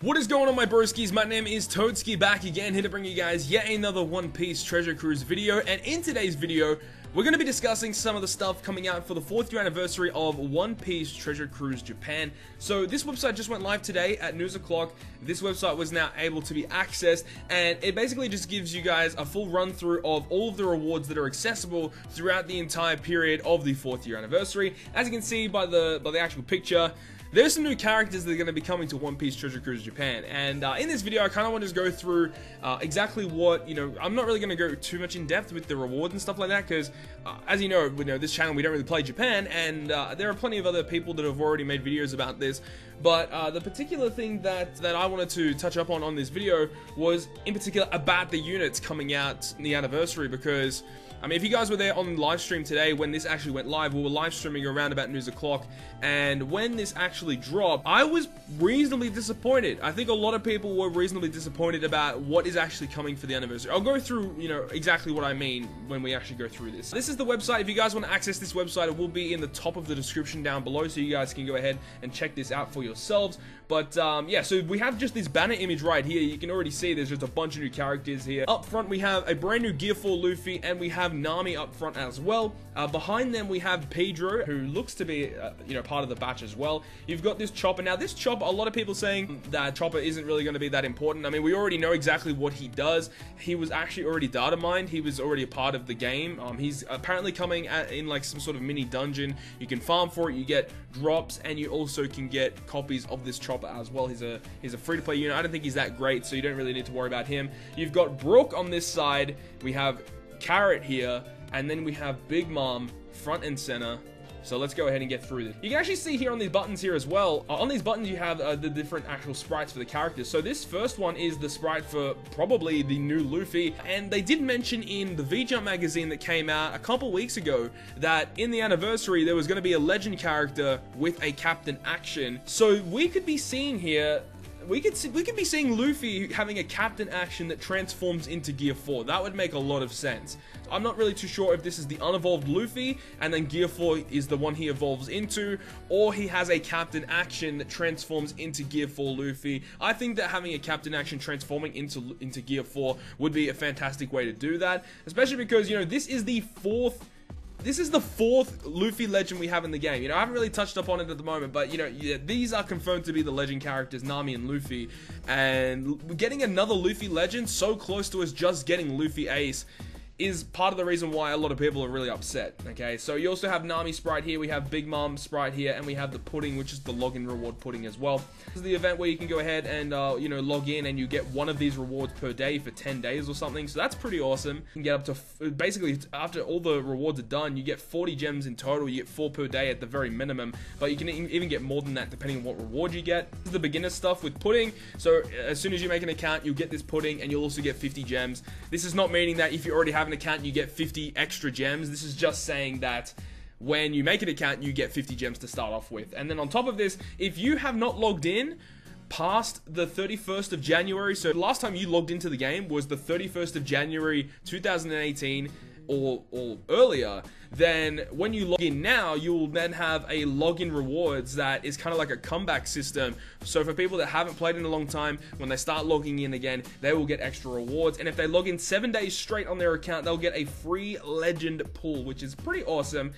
What is going on, my broskiis? My name is Toadski, back again, here to bring you guys yet another One Piece Treasure Cruise video. And in today's video, we're going to be discussing some of the stuff coming out for the 4th year anniversary of One Piece Treasure Cruise Japan. So this website just went live today at noon o'clock. This website was now able to be accessed, and it basically just gives you guys a full run through of all of the rewards that are accessible throughout the entire period of the 4th year anniversary. As you can see by the actual picture, there's some new characters that are going to be coming to One Piece Treasure Cruise Japan, and in this video I kind of want to just go through exactly what, I'm not really going to go too much in depth with the rewards and stuff like that, because as you know, this channel, we don't really play Japan, and there are plenty of other people that have already made videos about this, but the particular thing that I wanted to touch up on this video was, in particular, about the units coming out in the anniversary, because I mean, if you guys were there on live stream today when this actually went live, we were live streaming around about noon o'clock, and when this actually dropped, I was reasonably disappointed. I think a lot of people were reasonably disappointed about what is actually coming for the anniversary. I'll go through, exactly what I mean when we actually go through this. This is the website. If you guys want to access this website, it will be in the top of the description down below, so you guys can go ahead and check this out for yourselves. But yeah, so we have just this banner image right here. You can already see there's just a bunch of new characters here. Up front, we have a brand new Gear 4 Luffy, and we have Nami up front as well. Behind them, we have Pedro, who looks to be, part of the batch as well. You've got this Chopper. Now, this Chopper, a lot of people saying that Chopper isn't really going to be that important. I mean, we already know exactly what he does. He was actually already data mined. He was already a part of the game. He's apparently coming in like some sort of mini dungeon. You can farm for it. You get drops, and you also can get copies of this Chopper as well. He's a free-to-play unit. I don't think he's that great, so you don't really need to worry about him. You've got Brook on this side. We have Carrot here, and then we have Big Mom front and center. So let's go ahead and get through this. You can actually see here on these buttons here as well. On these buttons you have the different actual sprites for the characters. So this first one is the sprite for probably the new Luffy. And they did mention in the V-Jump magazine that came out a couple weeks ago that in the anniversary there was going to be a legend character with a Captain Action. So we could be seeing here, we could be seeing Luffy having a Captain Action that transforms into Gear 4. That would make a lot of sense. I'm not really too sure if this is the unevolved Luffy, and then Gear 4 is the one he evolves into, or he has a Captain Action that transforms into Gear 4 Luffy. I think that having a Captain Action transforming into Gear 4 would be a fantastic way to do that, especially because, this is the fourth Luffy legend we have in the game. I haven't really touched up on it at the moment, but, these are confirmed to be the legend characters, Nami and Luffy. And getting another Luffy legend so close to us just getting Luffy Ace is part of the reason why a lot of people are really upset, okay? So you also have Nami sprite here, we have Big Mom sprite here, and we have the pudding, which is the login reward pudding as well. This is the event where you can go ahead and, log in, and you get one of these rewards per day for 10 days or something, so that's pretty awesome. You can get up to, basically, after all the rewards are done, you get 40 gems in total. You get 4 per day at the very minimum, but you can even get more than that depending on what reward you get. This is the beginner stuff with pudding, so as soon as you make an account, you'll get this pudding, and you'll also get 50 gems. This is not meaning that if you already have an account, you get 50 extra gems. This is just saying that when you make an account, you get 50 gems to start off with. And then on top of this, if you have not logged in past the 31st of January, so the last time you logged into the game was the 31st of January 2018 or earlier, then when you log in now, you'll then have a login rewards that is kind of like a comeback system. So for people that haven't played in a long time, when they start logging in again, they will get extra rewards. And if they log in 7 days straight on their account, they'll get a free legend pull, which is pretty awesome.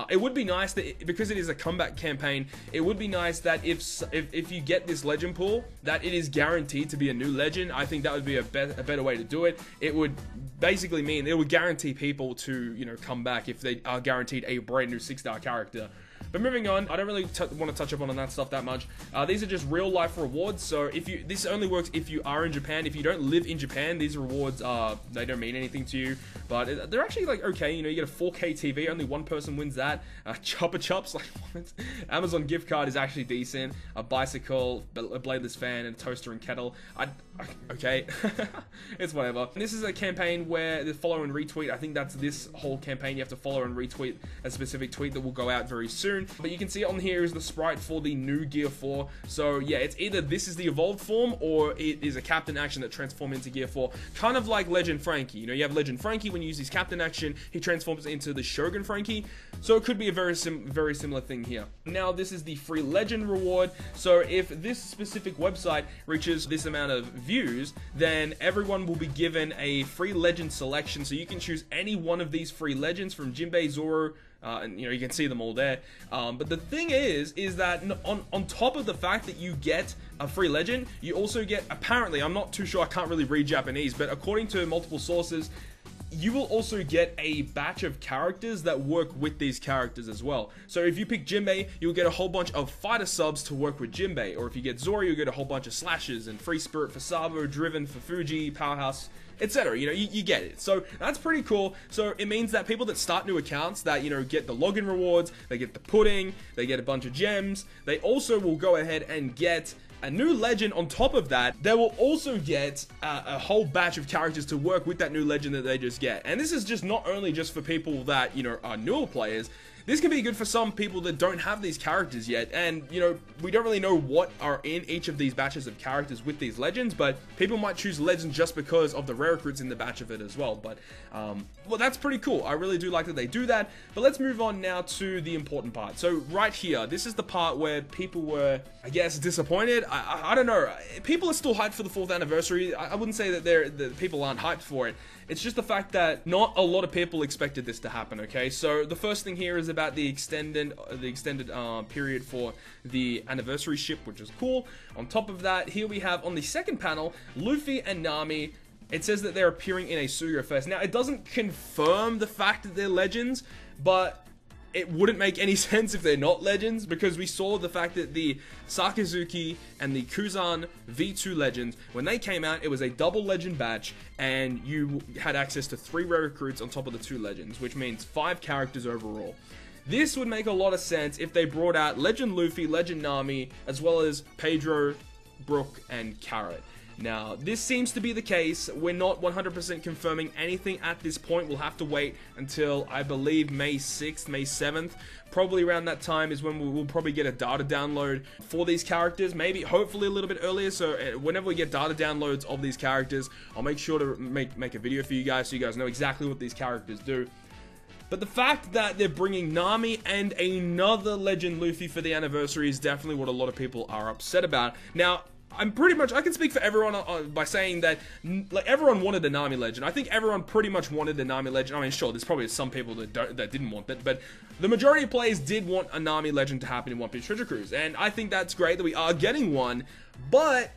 It would be nice that, because it is a comeback campaign, it would be nice that if you get this legend pull, that it is guaranteed to be a new legend. I think that would be a better way to do it. It would basically mean it would guarantee people to, come back if they are guaranteed a brand new 6-star character. But moving on, I don't really want to touch up on that stuff that much. These are just real life rewards. So this only works if you are in Japan. If you don't live in Japan, these rewards they don't mean anything to you. But they're actually like okay. You get a 4K TV. Only one person wins that. Chopper Chops, like what? Amazon gift card is actually decent. A bicycle, a bladeless fan, and a toaster and kettle. Okay, it's whatever. And this is a campaign where the follow and retweet. I think that's this whole campaign. You have to follow and retweet a specific tweet that will go out very soon. soon. But you can see it on here is the sprite for the new Gear 4. So yeah, it's either this is the evolved form or it is a Captain Action that transforms into Gear 4. Kind of like Legend Frankie. You know, you have Legend Frankie, when you use his Captain Action, he transforms into the Shogun Frankie. So it could be a very similar thing here. Now, this is the free Legend reward. So if this specific website reaches this amount of views, then everyone will be given a free Legend selection. So you can choose any one of these free Legends from Jinbei, Zoro, and you know, you can see them all there. But the thing is that on top of the fact that you get a free Legend, you also get, apparently, I'm not too sure, I can't really read Japanese, but according to multiple sources, you will also get a batch of characters that work with these characters as well. So if you pick Jinbei, you'll get a whole bunch of fighter subs to work with Jinbei. Or if you get Zoro, you'll get a whole bunch of slashes and Free Spirit for Sabo, Driven for Fuji, Powerhouse, etc. You know, you get it. So that's pretty cool. So it means that people that start new accounts that, you know, get the login rewards, they get the pudding, they get a bunch of gems, they also will go ahead and get a new Legend. On top of that, they will also get a whole batch of characters to work with that new Legend that they just get. And this is just not only just for people that, you know, are newer players. This can be good for some people that don't have these characters yet, and, you know, we don't really know what are in each of these batches of characters with these Legends, but people might choose Legends just because of the rare recruits in the batch of it as well. But, well, that's pretty cool. I really do like that they do that, but let's move on now to the important part. So right here, this is the part where people were, I guess, disappointed. I don't know. People are still hyped for the 4th anniversary. I wouldn't say that the people aren't hyped for it. It's just the fact that not a lot of people expected this to happen, okay? So the first thing here is about the extended period for the anniversary ship, which is cool. On top of that, here we have on the second panel, Luffy and Nami. It says that they're appearing in a Suga Fest. Now, it doesn't confirm the fact that they're Legends, but it wouldn't make any sense if they're not Legends, because we saw the fact that the Sakazuki and the Kuzan V2 Legends, when they came out, it was a double Legend batch, and you had access to 3 rare recruits on top of the 2 Legends, which means 5 characters overall. This would make a lot of sense if they brought out Legend Luffy, Legend Nami, as well as Pedro, Brook, and Carrot. Now, this seems to be the case. We're not 100% confirming anything at this point. We'll have to wait until, I believe, May 6th, May 7th. Probably around that time is when we'll probably get a data download for these characters. Maybe, hopefully a little bit earlier. So whenever we get data downloads of these characters, I'll make sure to make a video for you guys so you guys know exactly what these characters do. But the fact that they're bringing Nami and another Legend Luffy for the anniversary is definitely what a lot of people are upset about. Now, I'm pretty much, I can speak for everyone by saying that, like, everyone wanted the Nami Legend. I think everyone pretty much wanted the Nami Legend. I mean, sure, there's probably some people that didn't want that, but the majority of players did want a Nami Legend to happen in One Piece Treasure Cruise, and I think that's great that we are getting one, but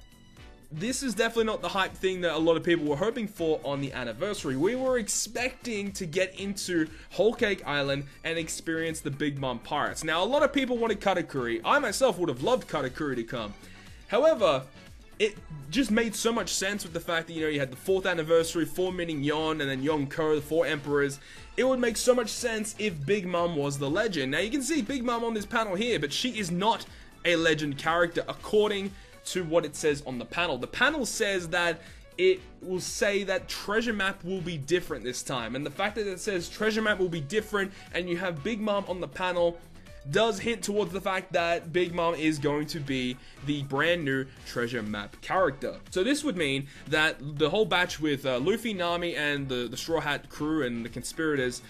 this is definitely not the hype thing that a lot of people were hoping for on the anniversary. We were expecting to get into Whole Cake Island and experience the Big Mom Pirates. Now, a lot of people wanted Katakuri. I myself would have loved Katakuri to come. However, it just made so much sense with the fact that, you know, you had the 4th anniversary, 4 meaning Yon, and then Yonko, the 4 emperors. It would make so much sense if Big Mom was the Legend. Now, you can see Big Mom on this panel here, but she is not a Legend character according to what it says on the panel. The panel says that it will say that treasure map will be different this time, and the fact that it says treasure map will be different and you have Big Mom on the panel does hint towards the fact that Big Mom is going to be the brand new treasure map character. So this would mean that the whole batch with Luffy, Nami, and the Straw Hat crew and the conspirators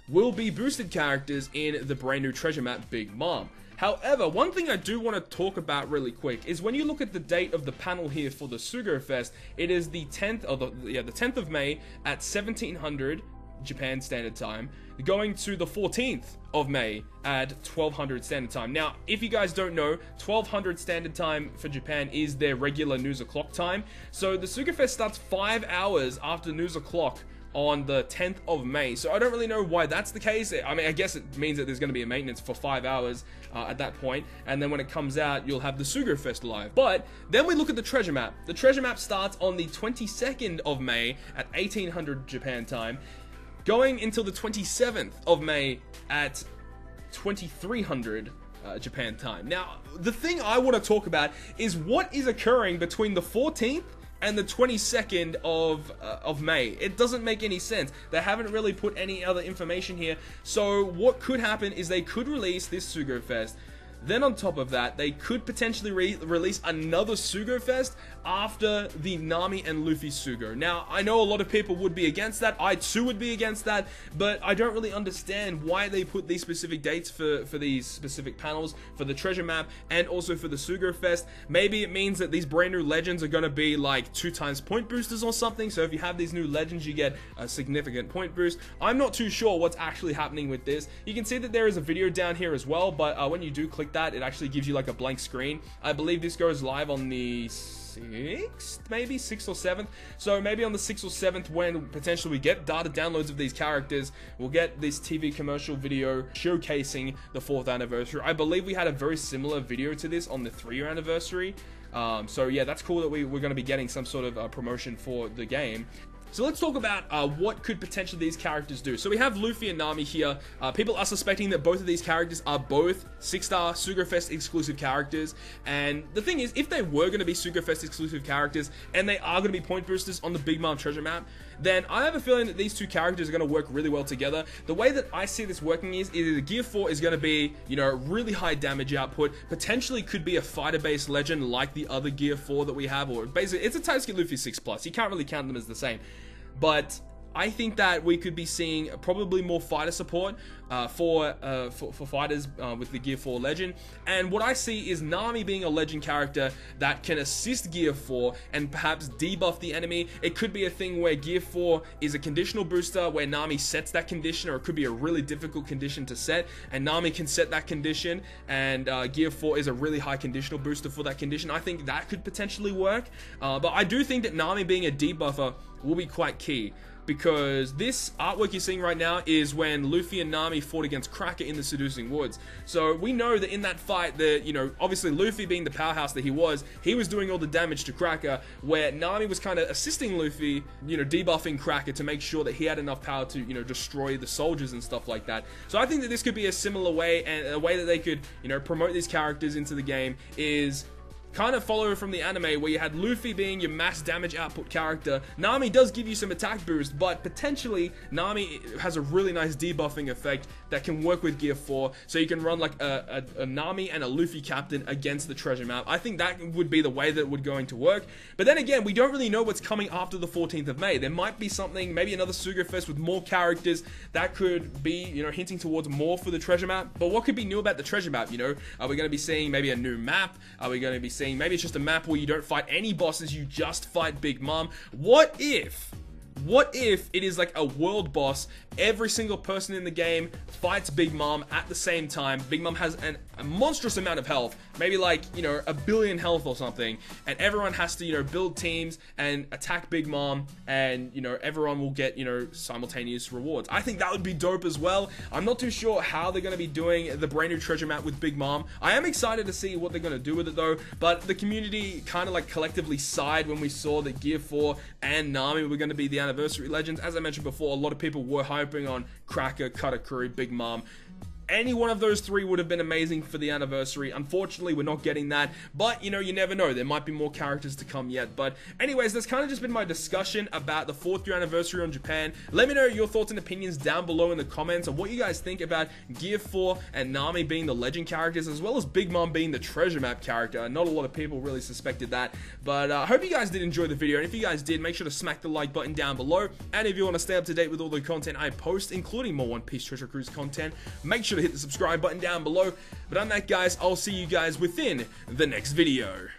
will be boosted characters in the brand new treasure map Big Mom. However, one thing I do want to talk about really quick is when you look at the date of the panel here for the Sugo Fest, it is the 10th of the 10th of May at 1700 Japan Standard Time, going to the 14th of May at 1200 Standard Time. Now, if you guys don't know, 1200 Standard Time for Japan is their regular news o'clock time. So the Suga Fest starts 5 hours after news o'clock on the 10th of May. So I don't really know why that's the case. I mean, I guess it means that there's going to be a maintenance for 5 hours at that point, and then when it comes out, you'll have the Sugo Fest live. But then we look at the treasure map. The treasure map starts on the 22nd of May at 1800 Japan time, going until the 27th of May at 2300 Japan time. Now, the thing I want to talk about is what is occurring between the 14th and the 22nd of May. It doesn't make any sense. They haven't really put any other information here. So what could happen is they could release this Sugo Fest. Then on top of that, they could potentially release another Sugo Fest after the Nami and Luffy Sugo. Now, I know a lot of people would be against that. I too would be against that, but I don't really understand why they put these specific dates for these specific panels, for the treasure map, and also for the Sugo Fest. Maybe it means that these brand new legends are going to be like 2x point boosters or something, so if you have these new legends, you get a significant point boost. I'm not too sure what's actually happening with this. You can see that there is a video down here as well, but when you do click that, it actually gives you like a blank screen. I believe this goes live on the 6th, maybe 6th or 7th. So maybe on the 6th or 7th, when potentially we get data downloads of these characters, we'll get this TV commercial video showcasing the 4th anniversary. I believe we had a very similar video to this on the 3-year anniversary. So yeah, that's cool that we're going to be getting some sort of promotion for the game. So let's talk about what could potentially these characters do. So we have Luffy and Nami here. People are suspecting that both of these characters are both 6-star Sugo Fest exclusive characters. And the thing is, if they were going to be Sugo Fest exclusive characters and they are going to be point boosters on the Big Mom treasure map, then I have a feeling that these two characters are going to work really well together. The way that I see this working is either the Gear 4 is going to be, you know, really high damage output, potentially could be a fighter-based legend like the other Gear 4 that we have, or basically it's a Taisuke Luffy 6+. You can't really count them as the same. But I think that we could be seeing probably more fighter support for fighters with the Gear 4 legend. And what I see is Nami being a legend character that can assist Gear 4 and perhaps debuff the enemy. It could be a thing where Gear 4 is a conditional booster where Nami sets that condition, or it could be a really difficult condition to set and Nami can set that condition, and Gear 4 is a really high conditional booster for that condition. I think that could potentially work, but I do think that Nami being a debuffer will be quite key, because this artwork you're seeing right now is when Luffy and Nami fought against Cracker in the Seducing Woods. So we know that in that fight, that, you know, obviously Luffy being the powerhouse that he was doing all the damage to Cracker, where Nami was kind of assisting Luffy, you know, debuffing Cracker to make sure that he had enough power to, you know, destroy the soldiers and stuff like that. So I think that this could be a similar way, and a way that they could, you know, promote these characters into the game is kind of follow from the anime, where you had Luffy being your mass damage output character. Nami does give you some attack boost, but potentially Nami has a really nice debuffing effect that can work with Gear 4, so you can run like a Nami and a Luffy captain against the treasure map. I think that would be the way that it would going to work. But then again, we don't really know what's coming after the 14th of May. There might be something, maybe another Sugo Fest with more characters that could be, you know, hinting towards more for the treasure map. But what could be new about the treasure map, you know? Are we going to be seeing maybe a new map? Are we going to be seeing maybe it's just a map where you don't fight any bosses, you just fight Big Mom? What if it is like a world boss, every single person in the game fights Big Mom at the same time, Big Mom has a monstrous amount of health, maybe like, you know, 1 billion health or something, and everyone has to, you know, build teams and attack Big Mom, and, you know, everyone will get, you know, simultaneous rewards. I think that would be dope as well. I'm not too sure how they're going to be doing the brand new treasure map with Big Mom. I am excited to see what they're going to do with it though, but the community kind of like collectively sighed when we saw that Gear 4 and Nami were going to be the anniversary legends. As I mentioned before, a lot of people were hyping on Cracker, Katakuri, Big Mom. Any one of those three would have been amazing for the anniversary. Unfortunately, we're not getting that, but, you know, you never know. There might be more characters to come yet. But anyways, that's kind of just been my discussion about the 4th year anniversary on Japan. Let me know your thoughts and opinions down below in the comments on what you guys think about Gear 4 and Nami being the legend characters, as well as Big Mom being the treasure map character. Not a lot of people really suspected that, but I hope you guys did enjoy the video, and if you guys did, make sure to smack the like button down below. And if you want to stay up to date with all the content I post, including more One Piece Treasure Cruise content, make sure to hit the subscribe button down below. But on that, guys, I'll see you guys within the next video.